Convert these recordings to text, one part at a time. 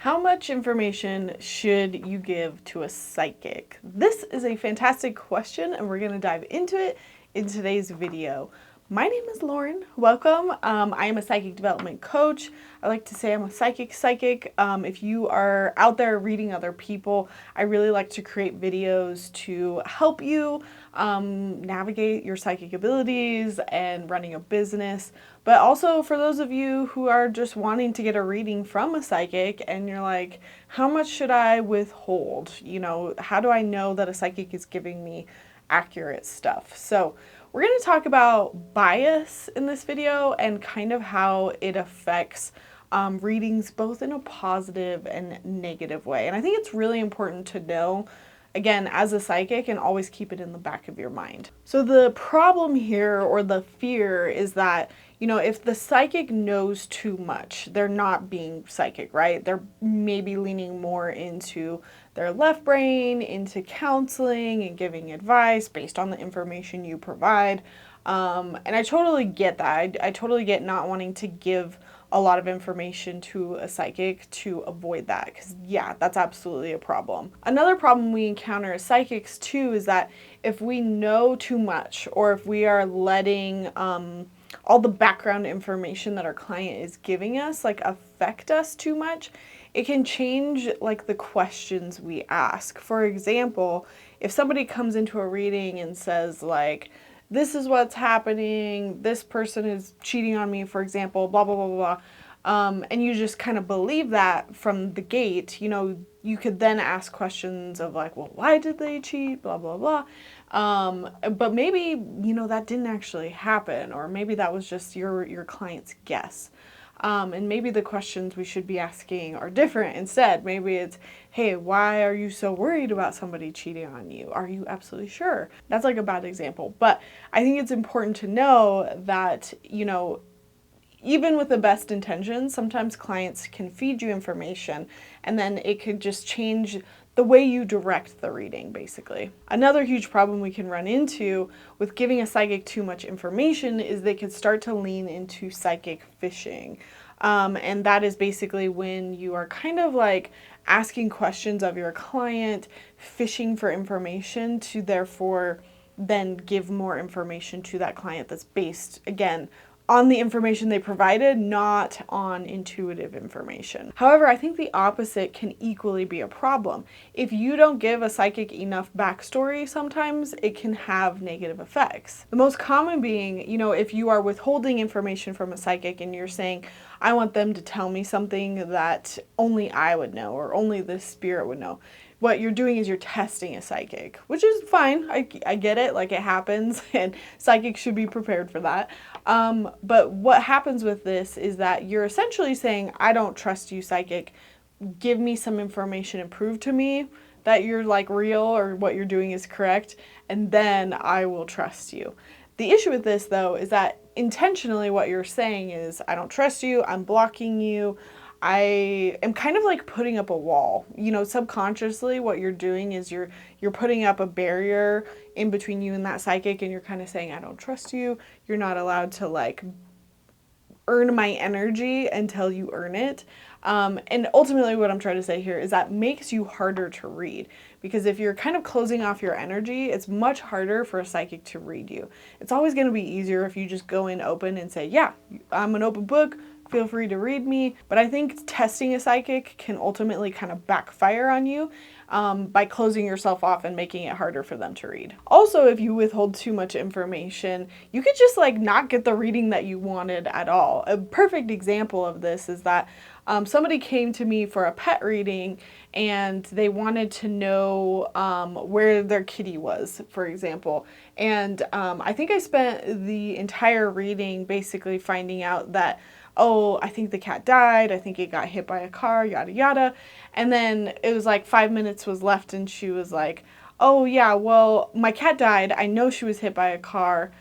How much information should you give to a psychic? This is a fantastic question, and we're going to dive into it in today's video. My name is Lauren. Welcome. I am a psychic development coach. I like to say I'm a psychic. If you are out there reading other people, I really like to create videos to help you navigate your psychic abilities and running a business. But also for those of you who are just wanting to get a reading from a psychic and you're like, how much should I withhold? You know, how do I know that a psychic is giving me accurate stuff? So we're going to talk about bias in this video and kind of how it affects readings both in a positive and negative way. And I think it's really important to know, again, as a psychic, and always keep it in the back of your mind. So the problem here, or the fear, is that, you know, if the psychic knows too much, they're not being psychic, right? They're maybe leaning more into their left brain, into counseling and giving advice based on the information you provide. And I totally get that. I totally get not wanting to give a lot of information to a psychic to avoid that, because yeah, that's absolutely a problem. Another problem we encounter as psychics too is that if we know too much, or if we are letting all the background information that our client is giving us like affect us too much, it can change like the questions we ask. For example, if somebody comes into a reading and says like, this is what's happening, this person is cheating on me, for example, blah, blah, blah, blah, and you just kind of believe that from the gate, you know, you could then ask questions of like, well, why did they cheat, blah, blah, blah. But maybe, you know, that didn't actually happen, or maybe that was just your client's guess. And maybe the questions we should be asking are different instead. Maybe it's, hey, why are you so worried about somebody cheating on you? Are you absolutely sure? That's like a bad example. But I think it's important to know that, you know, even with the best intentions, sometimes clients can feed you information and then it could just change the way you direct the reading, basically. Another huge problem we can run into with giving a psychic too much information is they could start to lean into psychic fishing. And that is basically when you are kind of like asking questions of your client, fishing for information to therefore then give more information to that client that's based, again, on the information they provided, not on intuitive information. However, I think the opposite can equally be a problem. If you don't give a psychic enough backstory, sometimes it can have negative effects. The most common being, you know, if you are withholding information from a psychic and you're saying, I want them to tell me something that only I would know or only the spirit would know. What you're doing is you're testing a psychic, which is fine. I get it, like it happens, and psychics should be prepared for that. But what happens with this is that you're essentially saying, I don't trust you, psychic. Give me some information and prove to me that you're like real or what you're doing is correct, and then I will trust you. The issue with this, though, is that intentionally what you're saying is, I don't trust you, I'm blocking you, I am kind of like putting up a wall. You know, subconsciously what you're doing is you're putting up a barrier in between you and that psychic, and you're kind of saying, I don't trust you. You're not allowed to like earn my energy until you earn it. And ultimately what I'm trying to say here is that makes you harder to read, because if you're kind of closing off your energy, it's much harder for a psychic to read you. It's always going to be easier if you just go in open and say, yeah, I'm an open book. Feel free to read me. But I think testing a psychic can ultimately kind of backfire on you by closing yourself off and making it harder for them to read. Also, if you withhold too much information, you could just like not get the reading that you wanted at all. A perfect example of this is that somebody came to me for a pet reading and they wanted to know where their kitty was, for example. And I think I spent the entire reading basically finding out that, oh, I think the cat died, I think it got hit by a car, yada yada. And then it was like 5 minutes was left and she was like, oh yeah, well, my cat died, I know she was hit by a car.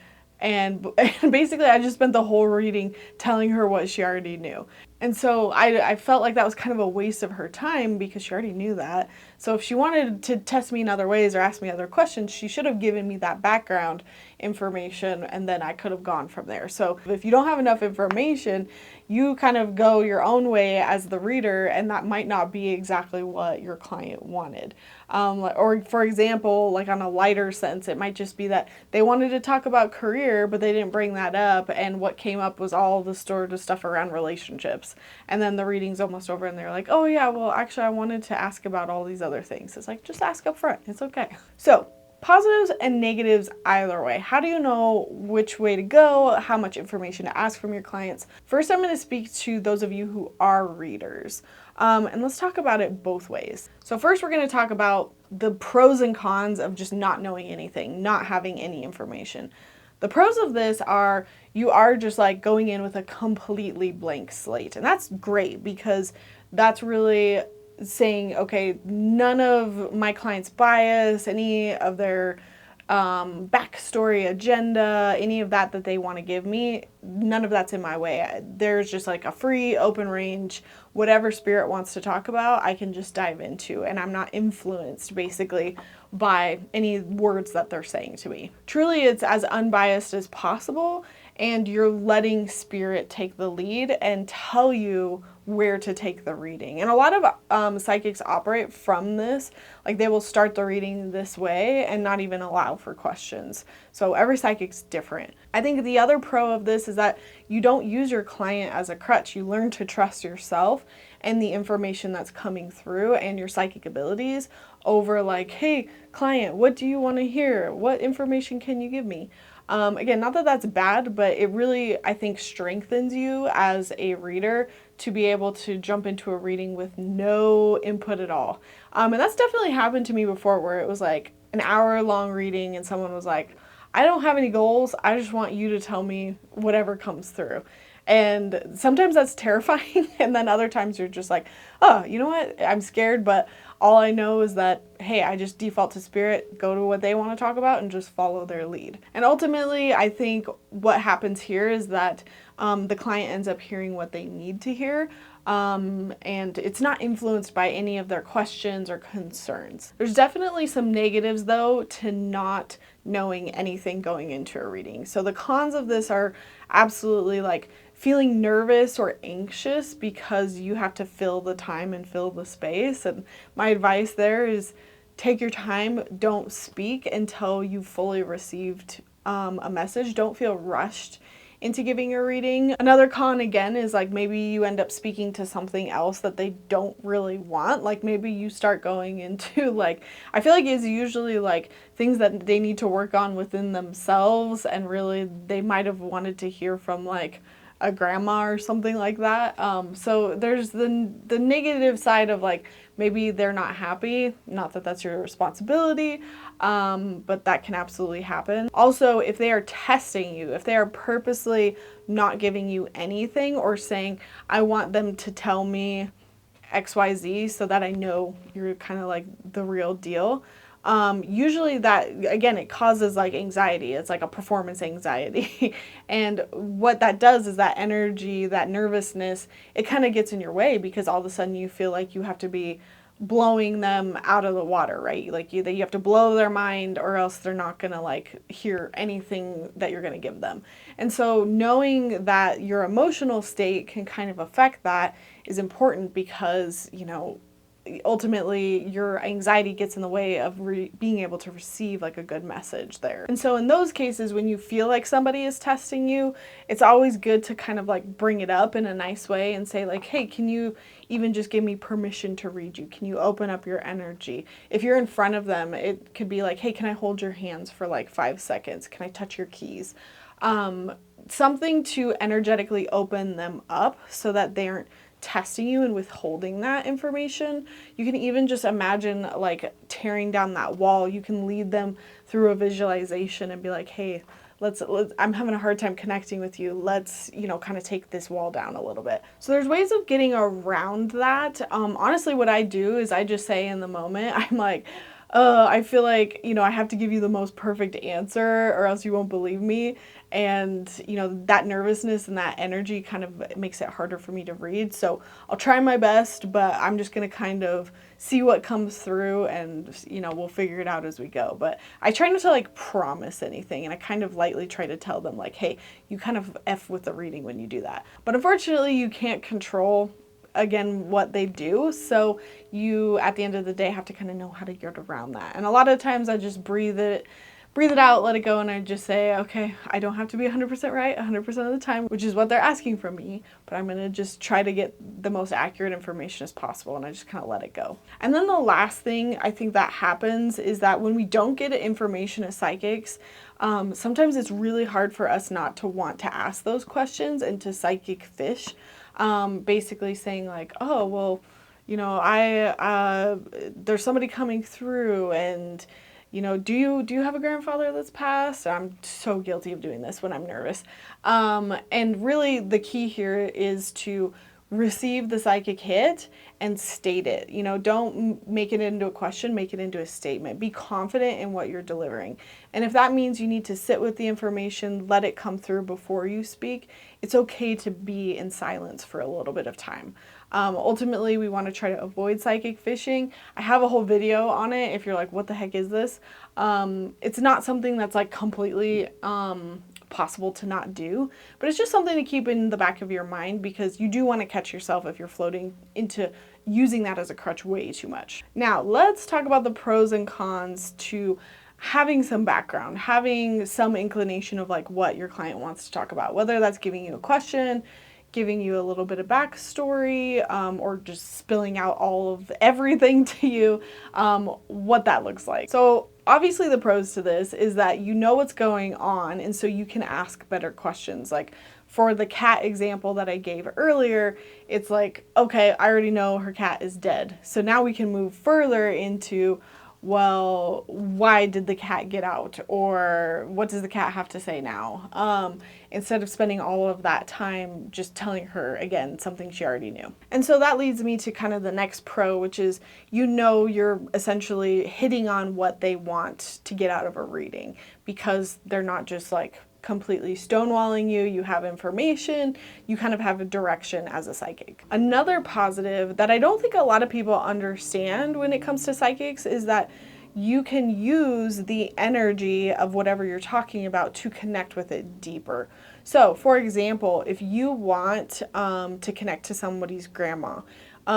And basically I just spent the whole reading telling her what she already knew. And so I felt like that was kind of a waste of her time because she already knew that. So if she wanted to test me in other ways or ask me other questions, she should have given me that background information, and then I could have gone from there. So if you don't have enough information, you kind of go your own way as the reader, and that might not be exactly what your client wanted. Or for example, like on a lighter sense, it might just be that they wanted to talk about career, but they didn't bring that up, and what came up was all the sort of stuff around relationships. And then the reading's almost over and they're like, oh yeah, well actually I wanted to ask about all these other things. It's like, just ask up front, it's okay. So positives and negatives either way. How do you know which way to go, how much information to ask from your clients? First, I'm going to speak to those of you who are readers. And let's talk about it both ways. So first, we're going to talk about the pros and cons of just not knowing anything, not having any information. The pros of this are you are just like going in with a completely blank slate. And that's great because that's really saying, okay, none of my clients' bias, any of their backstory, agenda, any of that they want to give me, none of that's in my way. There's just like a free, open range, whatever spirit wants to talk about, I can just dive into, and I'm not influenced basically by any words that they're saying to me. Truly, it's as unbiased as possible, and you're letting spirit take the lead and tell you where to take the reading. And a lot of psychics operate from this, like they will start the reading this way and not even allow for questions. So every psychic's different. I think the other pro of this is that you don't use your client as a crutch. You learn to trust yourself and the information that's coming through and your psychic abilities over like, hey, client, what do you want to hear? What information can you give me? Again, not that that's bad, but it really, I think, strengthens you as a reader to be able to jump into a reading with no input at all. And that's definitely happened to me before, where it was like an hour-long reading and someone was like, I don't have any goals, I just want you to tell me whatever comes through. And sometimes that's terrifying, and then other times you're just like, oh, you know what, I'm scared, but all I know is that, hey, I just default to spirit, go to what they want to talk about, and just follow their lead. And ultimately, I think what happens here is that the client ends up hearing what they need to hear, and it's not influenced by any of their questions or concerns. There's definitely some negatives, though, to not knowing anything going into a reading. So the cons of this are absolutely like feeling nervous or anxious because you have to fill the time and fill the space. And my advice there is take your time, don't speak until you've fully received a message. Don't feel rushed into giving a reading. Another con again is like maybe you end up speaking to something else that they don't really want. Like maybe you start going into like, I feel like it's usually like things that they need to work on within themselves, and really they might have wanted to hear from like a grandma or something like that. So there's the negative side of like maybe they're not happy, not that that's your responsibility, but that can absolutely happen. Also, if they are testing you, if they are purposely not giving you anything or saying, I want them to tell me XYZ so that I know you're kind of like the real deal, usually that, again, it causes like anxiety. It's like a performance anxiety. And what that does is that energy, that nervousness, it kind of gets in your way because all of a sudden you feel like you have to be blowing them out of the water, right? Like you have to blow their mind or else they're not going to like hear anything that you're going to give them. And so knowing that your emotional state can kind of affect that is important because, you know, ultimately your anxiety gets in the way of being able to receive like a good message there. And so in those cases, when you feel like somebody is testing you, it's always good to kind of like bring it up in a nice way and say like, hey, can you even just give me permission to read you? Can you open up your energy? If you're in front of them, it could be like, hey, can I hold your hands for like 5 seconds? Can I touch your keys? Something to energetically open them up so that they aren't testing you and withholding that information. You can even just imagine like tearing down that wall. You can lead them through a visualization and be like, hey, let's I'm having a hard time connecting with you. Let's, you know, kind of take this wall down a little bit. So there's ways of getting around that. Honestly, what I do is I just say in the moment, I'm like, I feel like, I have to give you the most perfect answer or else you won't believe me. And, that nervousness and that energy kind of makes it harder for me to read. So I'll try my best, but I'm just going to kind of see what comes through and, we'll figure it out as we go. But I try not to like promise anything, and I kind of lightly try to tell them like, hey, you kind of F with the reading when you do that. But unfortunately, you can't control again what they do, so you at the end of the day have to kind of know how to get around that. And a lot of times I just breathe it out, let it go, and I just say, okay, I don't have to be 100% right 100% of the time, which is what they're asking from me, but I'm gonna just try to get the most accurate information as possible, and I just kind of let it go. And then the last thing I think that happens is that when we don't get information as psychics, sometimes it's really hard for us not to want to ask those questions and to psychic fish. Basically saying like, oh, well, there's somebody coming through, and, do you have a grandfather that's passed? I'm so guilty of doing this when I'm nervous. And really the key here is to receive the psychic hit and state it. Don't make it into a question, make it into a statement. Be confident in what you're delivering. And if that means you need to sit with the information, let it come through before you speak, it's okay to be in silence for a little bit of time. Ultimately, we want to try to avoid psychic fishing. I have a whole video on it if you're like, what the heck is this? It's not something that's like completely possible to not do, but it's just something to keep in the back of your mind, because you do want to catch yourself if you're floating into using that as a crutch way too much. Now, let's talk about the pros and cons to having some background, having some inclination of like what your client wants to talk about, whether that's giving you a question, giving you a little bit of backstory, or just spilling out all of everything to you, what that looks like. So obviously the pros to this is that you know what's going on, and so you can ask better questions. Like for the cat example that I gave earlier, it's like, okay, I already know her cat is dead. So now we can move further into, well, why did the cat get out? Or what does the cat have to say now? Instead of spending all of that time just telling her, again, something she already knew. And so that leads me to kind of the next pro, which is, you're essentially hitting on what they want to get out of a reading, because they're not just like completely stonewalling you. You have information, you kind of have a direction as a psychic. Another positive that I don't think a lot of people understand when it comes to psychics is that you can use the energy of whatever you're talking about to connect with it deeper. So for example, if you want to connect to somebody's grandma,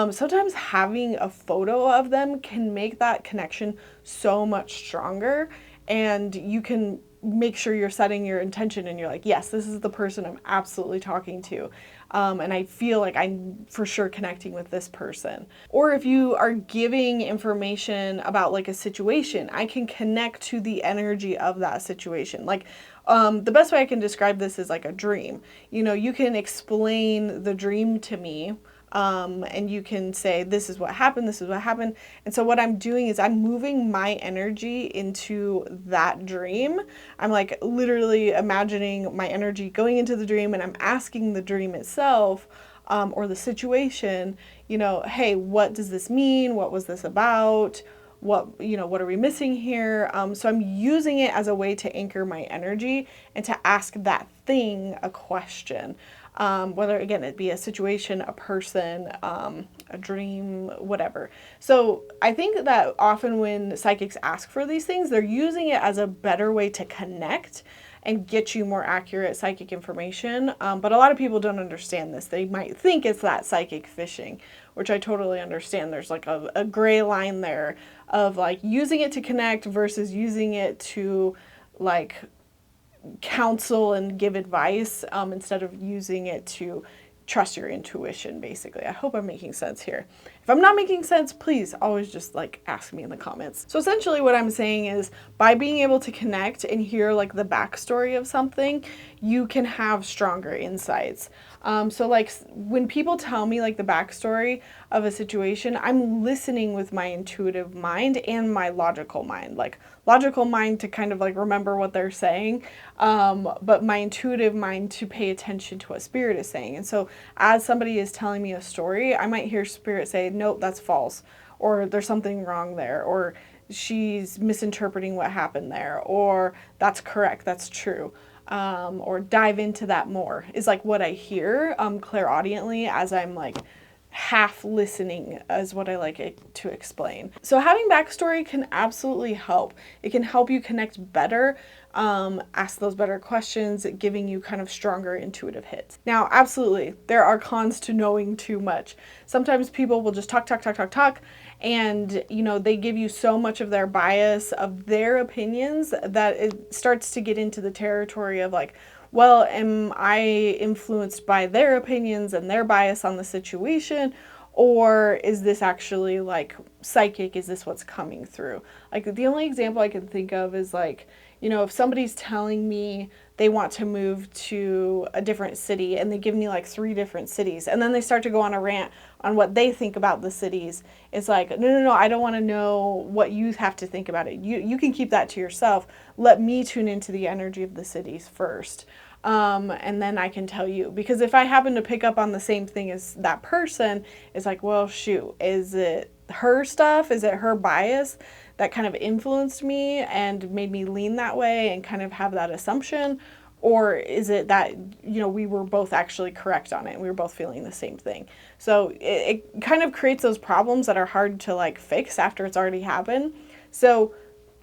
sometimes having a photo of them can make that connection so much stronger, and you can make sure you're setting your intention and you're like, yes, this is the person I'm absolutely talking to. And I feel like I'm for sure connecting with this person. Or if you are giving information about like a situation, I can connect to the energy of that situation. Like the best way I can describe this is like a dream. You can explain the dream to me. And you can say, this is what happened, this is what happened. And so what I'm doing is I'm moving my energy into that dream. I'm like literally imagining my energy going into the dream, and I'm asking the dream itself, or the situation, hey, what does this mean? What was this about? What are we missing here? So I'm using it as a way to anchor my energy and to ask that thing a question. Whether, again, it be a situation, a person, a dream, whatever. So I think that often when psychics ask for these things, they're using it as a better way to connect and get you more accurate psychic information. But a lot of people don't understand this. They might think it's that psychic fishing, which I totally understand. There's like a gray line there of like using it to connect versus using it to like counsel and give advice, instead of using it to trust your intuition, basically. I hope I'm making sense here. If I'm not making sense, please always just like ask me in the comments. So essentially what I'm saying is, by being able to connect and hear like the backstory of something, you can have stronger insights. So like when people tell me like the backstory of a situation, I'm listening with my intuitive mind and my logical mind. Like logical mind to kind of like remember what they're saying, but my intuitive mind to pay attention to what spirit is saying. And so as somebody is telling me a story, I might hear spirit say, nope, that's false, or there's something wrong there, or she's misinterpreting what happened there, or that's correct, that's true. Or dive into that more is like what I hear clairaudiently as I'm like half listening, is what I like it to explain. So having backstory can absolutely help. It can help you connect better, ask those better questions, giving you kind of stronger intuitive hits. Now, absolutely, there are cons to knowing too much. Sometimes people will just talk, and they give you so much of their bias, of their opinions, that it starts to get into the territory of like, well, am I influenced by their opinions and their bias on the situation? Or is this actually like psychic? Is this what's coming through? Like the only example I can think of is like, if somebody's telling me they want to move to a different city and they give me like 3 different cities, and then they start to go on a rant on what they think about the cities. It's like, no, I don't want to know what you have to think about it. You can keep that to yourself. Let me tune into the energy of the cities first. And then I can tell you, because if I happen to pick up on the same thing as that person, it's like, well, shoot, is it her stuff? Is it her bias that kind of influenced me and made me lean that way and kind of have that assumption? Or is it that, we were both actually correct on it and we were both feeling the same thing? So it kind of creates those problems that are hard to like fix after it's already happened. So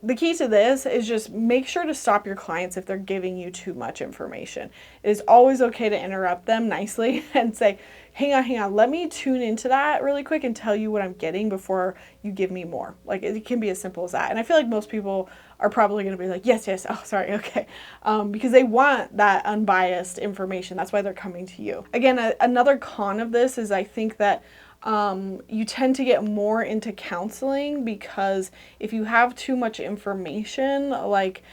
the key to this is just make sure to stop your clients if they're giving you too much information. It is always okay to interrupt them nicely and say, hang on, let me tune into that really quick and tell you what I'm getting before you give me more. Like it can be as simple as that. And I feel like most people are probably going to be like, yes, oh, sorry, okay. Because they want that unbiased information. That's why they're coming to you. Again, another con of this is I think that you tend to get more into counseling, because if you have too much information, like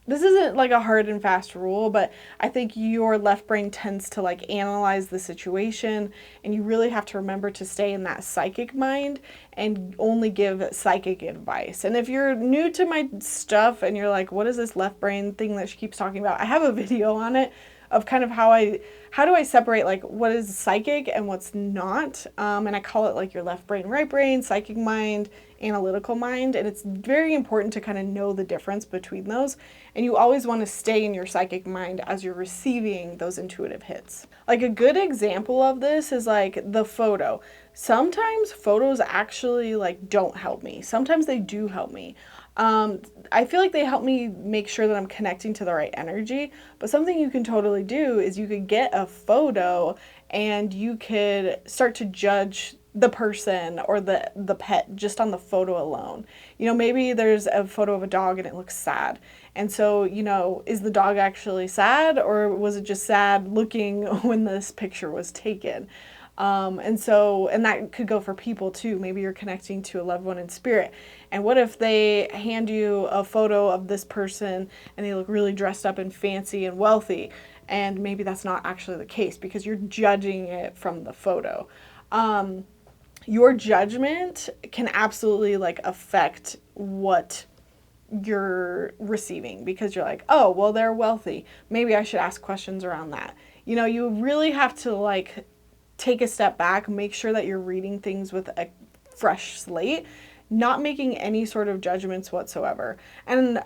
this isn't like a hard and fast rule, but I think your left brain tends to like analyze the situation, and you really have to remember to stay in that psychic mind and only give psychic advice. And if you're new to my stuff and you're like, what is this left brain thing that she keeps talking about? I have a video on it of kind of how do I separate like what is psychic and what's not, and I call it like your left brain, right brain, psychic mind, analytical mind, and it's very important to kind of know the difference between those, and you always want to stay in your psychic mind as you're receiving those intuitive hits. Like a good example of this is like the photo. Sometimes photos actually like don't help me. Sometimes they do help me. I feel like they help me make sure that I'm connecting to the right energy, but something you can totally do is you could get a photo and you could start to judge the person or the pet just on the photo alone. Maybe there's a photo of a dog and it looks sad. And so, is the dog actually sad, or was it just sad looking when this picture was taken? And that could go for people too. Maybe you're connecting to a loved one in spirit. And what if they hand you a photo of this person and they look really dressed up and fancy and wealthy? And maybe that's not actually the case because you're judging it from the photo. Your judgment can absolutely like affect what you're receiving, because you're like, oh, well, they're wealthy. Maybe I should ask questions around that. You really have to like take a step back, make sure that you're reading things with a fresh slate, not making any sort of judgments whatsoever. And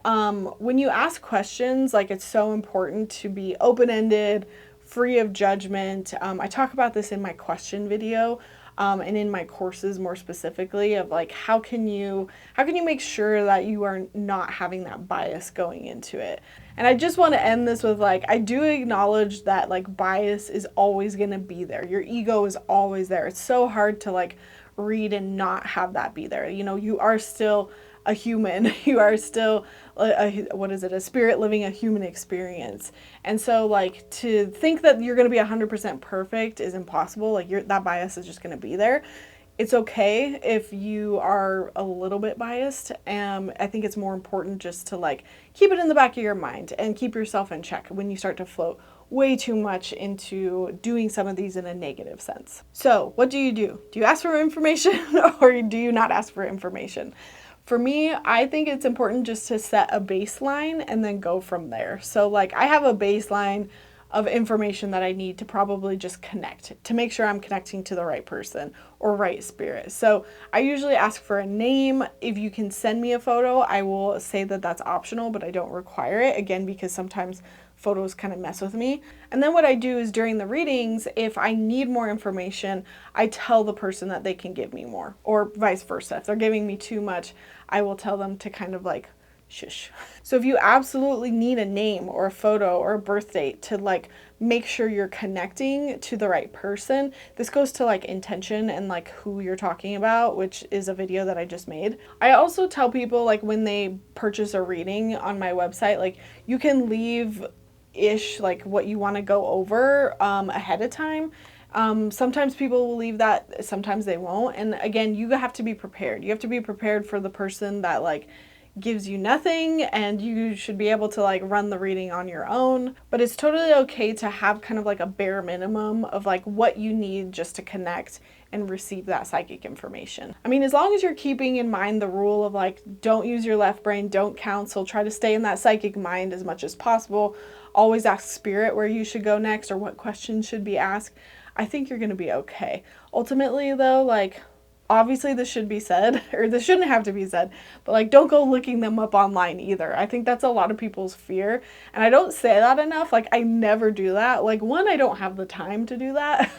when you ask questions, like it's so important to be open-ended, free of judgment. I talk about this in my question video, and in my courses more specifically, of like how can you make sure that you are not having that bias going into it. And I just want to end this with like, I do acknowledge that like bias is always going to be there. Your ego is always there. It's so hard to like read and not have that be there. You are still a human. You are still a spirit living a human experience. And so like to think that you're going to be 100% perfect is impossible. Like that bias is just going to be there. It's okay if you are a little bit biased. I think it's more important just to like keep it in the back of your mind and keep yourself in check when you start to float way too much into doing some of these in a negative sense. So what do? Do you ask for information or do you not ask for information? For me, I think it's important just to set a baseline and then go from there. So like I have a baseline of information that I need to probably just connect, to make sure I'm connecting to the right person or right spirit. So I usually ask for a name. If you can send me a photo, I will say that that's optional, but I don't require it, again, because sometimes photos kind of mess with me. And then what I do is during the readings, if I need more information, I tell the person that they can give me more, or vice versa. If they're giving me too much, I will tell them to kind of like shush. So if you absolutely need a name or a photo or a birth date to like make sure you're connecting to the right person, this goes to like intention and like who you're talking about, which is a video that I just made. I also tell people, like, when they purchase a reading on my website, like, you can leave ish like what you want to go over ahead of time. Sometimes people will leave that, sometimes they won't. And again, you have to be prepared. You have to be prepared for the person that like gives you nothing, and you should be able to like run the reading on your own. But it's totally okay to have kind of like a bare minimum of like what you need just to connect and receive that psychic information. I mean, as long as you're keeping in mind the rule of like, don't use your left brain, don't counsel, try to stay in that psychic mind as much as possible. Always ask spirit where you should go next or what questions should be asked. I think you're going to be okay. Ultimately though, like, obviously this should be said, or this shouldn't have to be said, but like, don't go looking them up online either. I think that's a lot of people's fear, and I don't say that enough. Like, I never do that. Like, one, I don't have the time to do that,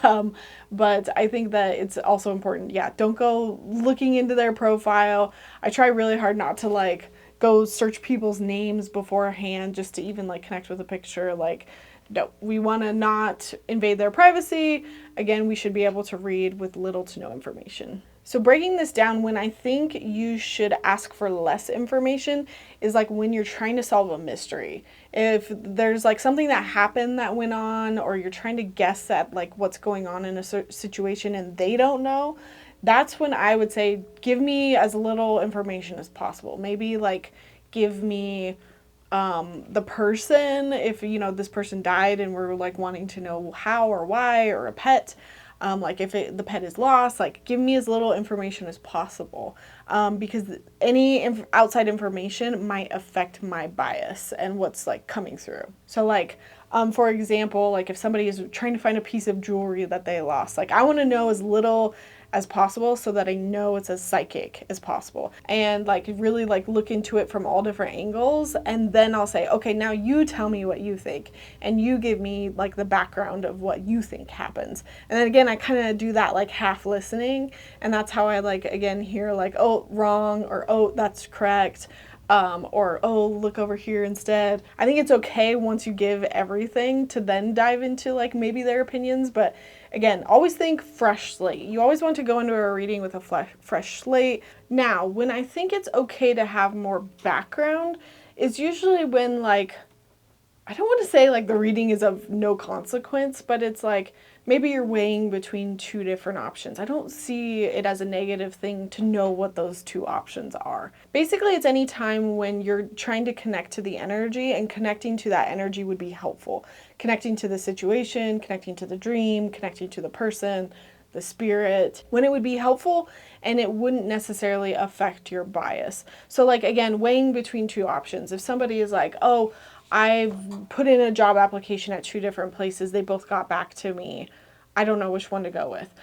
but I think that it's also important. Yeah, don't go looking into their profile. I try really hard not to like go search people's names beforehand just to even like connect with a picture. Like, no, we want to not invade their privacy. Again, we should be able to read with little to no information. So breaking this down, when I think you should ask for less information is like when you're trying to solve a mystery. If there's like something that happened that went on, or you're trying to guess at like what's going on in a situation and they don't know, that's when I would say give me as little information as possible. Maybe like give me the person, if you know this person died and we're like wanting to know how or why, or a pet, like if the pet is lost, like give me as little information as possible, because any outside information might affect my bias and what's like coming through. So like, for example, like if somebody is trying to find a piece of jewelry that they lost, like I want to know as little as possible so that I know it's as psychic as possible, and like really like look into it from all different angles. And then I'll say, okay, now you tell me what you think, and you give me like the background of what you think happens. And then again, I kind of do that like half listening, and that's how I like again hear like, oh, wrong, or oh, that's correct. Or, oh, look over here instead. I think it's okay once you give everything to then dive into like maybe their opinions. But again, always think fresh slate. You always want to go into a reading with a fresh slate. Now, when I think it's okay to have more background is usually when like, I don't want to say like the reading is of no consequence, but it's like maybe you're weighing between two different options. I don't see it as a negative thing to know what those two options are. Basically, it's any time when you're trying to connect to the energy, and connecting to that energy would be helpful. Connecting to the situation, connecting to the dream, connecting to the person, the spirit, when it would be helpful and it wouldn't necessarily affect your bias. So like, again, weighing between two options. If somebody is like, oh, I've put in a job application at two different places, they both got back to me, I don't know which one to go with.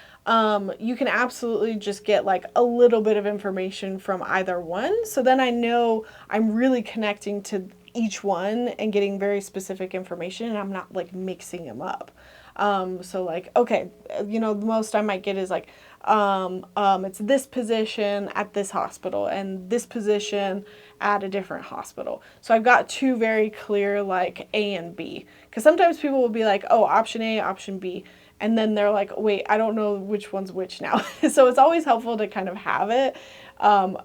You can absolutely just get like a little bit of information from either one. So then I know I'm really connecting to each one and getting very specific information, and I'm not like mixing them up. So like, okay, you know, the most I might get is like, it's this position at this hospital and this position at a different hospital. So I've got two very clear like A and B, because sometimes people will be like, oh, option A, option B. And then they're like, wait, I don't know which one's which now. So it's always helpful to kind of have it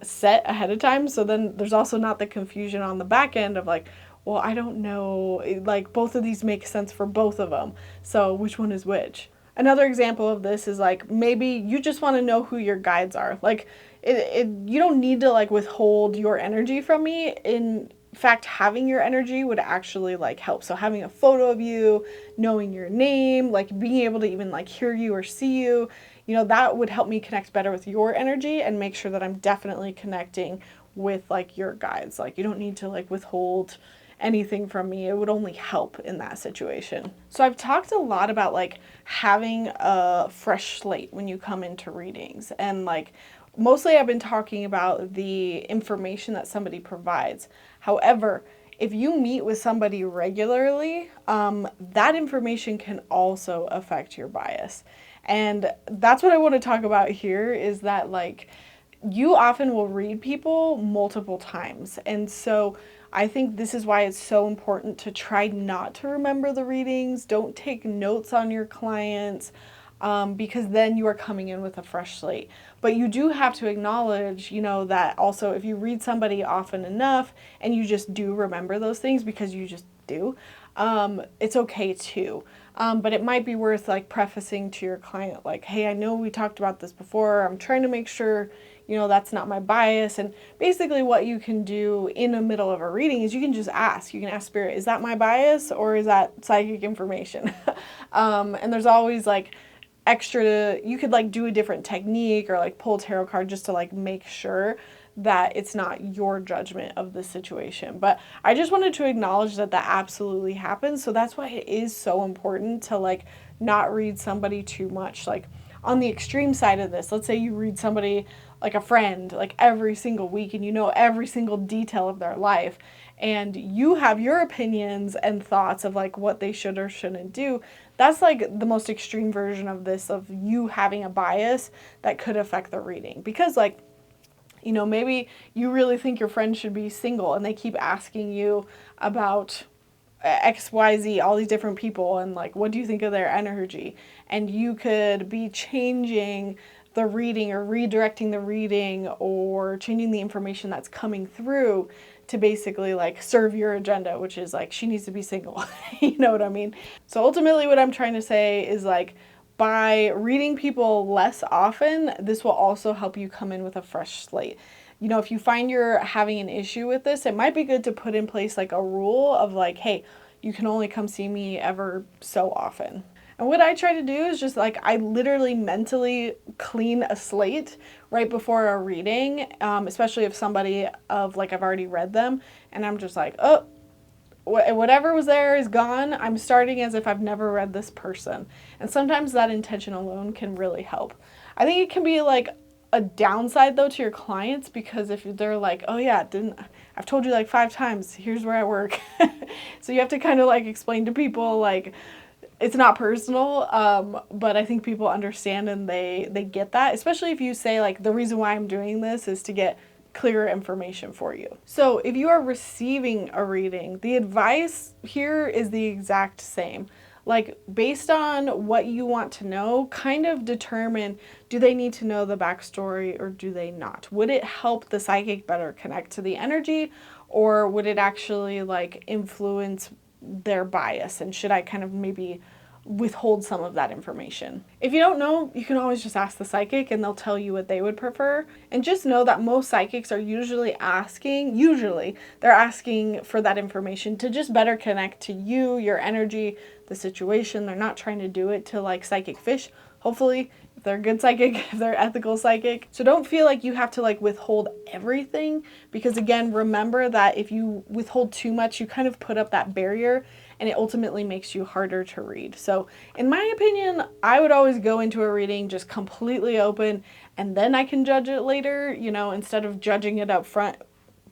set ahead of time. So then there's also not the confusion on the back end of like, well, I don't know, like both of these make sense for both of them. So which one is which? Another example of this is like, maybe you just want to know who your guides are. Like you don't need to like withhold your energy from me. In fact, having your energy would actually like help. So having a photo of you, knowing your name, like being able to even like hear you or see you, you know, that would help me connect better with your energy and make sure that I'm definitely connecting with like your guides. Like you don't need to like withhold anything from me. It would only help in that situation. So I've talked a lot about like having a fresh slate when you come into readings, and like mostly I've been talking about the information that somebody provides. However, if you meet with somebody regularly, that information can also affect your bias. And that's what I want to talk about here, is that like you often will read people multiple times. And so I think this is why it's so important to try not to remember the readings. Don't take notes on your clients, because then you are coming in with a fresh slate. But you do have to acknowledge, that also if you read somebody often enough and you just do remember those things because you just do, it's okay too. But it might be worth like prefacing to your client, like, hey, I know we talked about this before. I'm trying to make sure, that's not my bias. And basically what you can do in the middle of a reading is you can just ask. You can ask Spirit, is that my bias or is that psychic information? And there's always like you could like do a different technique or like pull a tarot card just to like make sure that it's not your judgment of the situation. But I just wanted to acknowledge that that absolutely happens. So that's why it is so important to like not read somebody too much. Like on the extreme side of this, let's say you read somebody like a friend like every single week and you know every single detail of their life, and you have your opinions and thoughts of like what they should or shouldn't do. That's like the most extreme version of this, of you having a bias that could affect the reading. Because like, maybe you really think your friend should be single and they keep asking you about XYZ, all these different people, and like, what do you think of their energy? And you could be changing the reading or redirecting the reading or changing the information that's coming through to basically like serve your agenda, which is like, she needs to be single. You know what I mean? So ultimately what I'm trying to say is like, by reading people less often, this will also help you come in with a fresh slate. If you find you're having an issue with this, it might be good to put in place like a rule of like, hey, you can only come see me ever so often. And what I try to do is just like, I literally mentally clean a slate right before a reading, especially if somebody of like, I've already read them and I'm just like, oh, whatever was there is gone. I'm starting as if I've never read this person. And sometimes that intention alone can really help. I think it can be like a downside though to your clients, because if they're like, oh yeah, I've told you like 5 times, here's where I work. So you have to kind of like explain to people like, it's not personal, but I think people understand and they get that, especially if you say like, the reason why I'm doing this is to get clearer information for you. So if you are receiving a reading, the advice here is the exact same. Like, based on what you want to know, kind of determine, do they need to know the backstory or do they not? Would it help the psychic better connect to the energy, or would it actually like influence their bias? And should I kind of maybe withhold some of that information? If you don't know, you can always just ask the psychic and they'll tell you what they would prefer. And just know that most psychics are usually they're asking for that information to just better connect to you, your energy, the situation. They're not trying to do it to like psychic fish, hopefully, if they're a good psychic, if they're ethical psychic. So don't feel like you have to like withhold everything, because again, remember that if you withhold too much, you kind of put up that barrier and it ultimately makes you harder to read. So in my opinion, I would always go into a reading just completely open, and then I can judge it later, instead of judging it up front,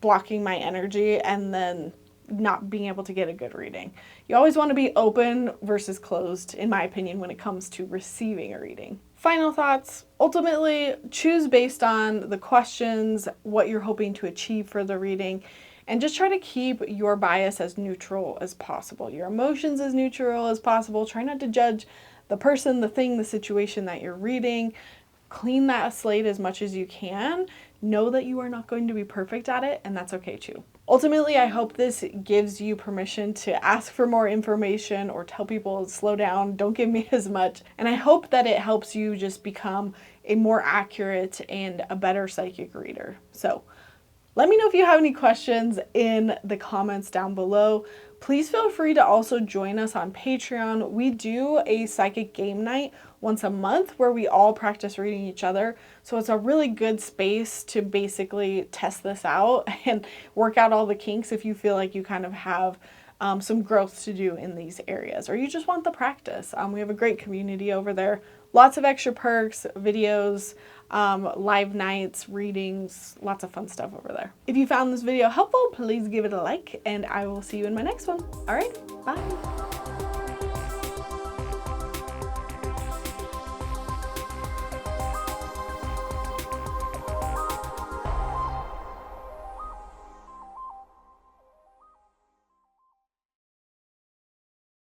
blocking my energy, and then not being able to get a good reading. You always want to be open versus closed, in my opinion, when it comes to receiving a reading. Final thoughts. Ultimately, choose based on the questions, what you're hoping to achieve for the reading, and just try to keep your bias as neutral as possible, your emotions as neutral as possible. Try not to judge the person, the thing, the situation that you're reading. Clean that slate as much as you can. Know that you are not going to be perfect at it, and that's okay too. Ultimately, I hope this gives you permission to ask for more information or tell people, slow down, don't give me as much. And I hope that it helps you just become a more accurate and a better psychic reader. So let me know if you have any questions in the comments down below. Please feel free to also join us on Patreon. We do a psychic game night once a month where we all practice reading each other. So it's a really good space to basically test this out and work out all the kinks if you feel like you kind of have some growth to do in these areas, or you just want the practice. We have a great community over there. Lots of extra perks, videos, live nights, readings, lots of fun stuff over there. If you found this video helpful, please give it a like, and I will see you in my next one. All right, bye.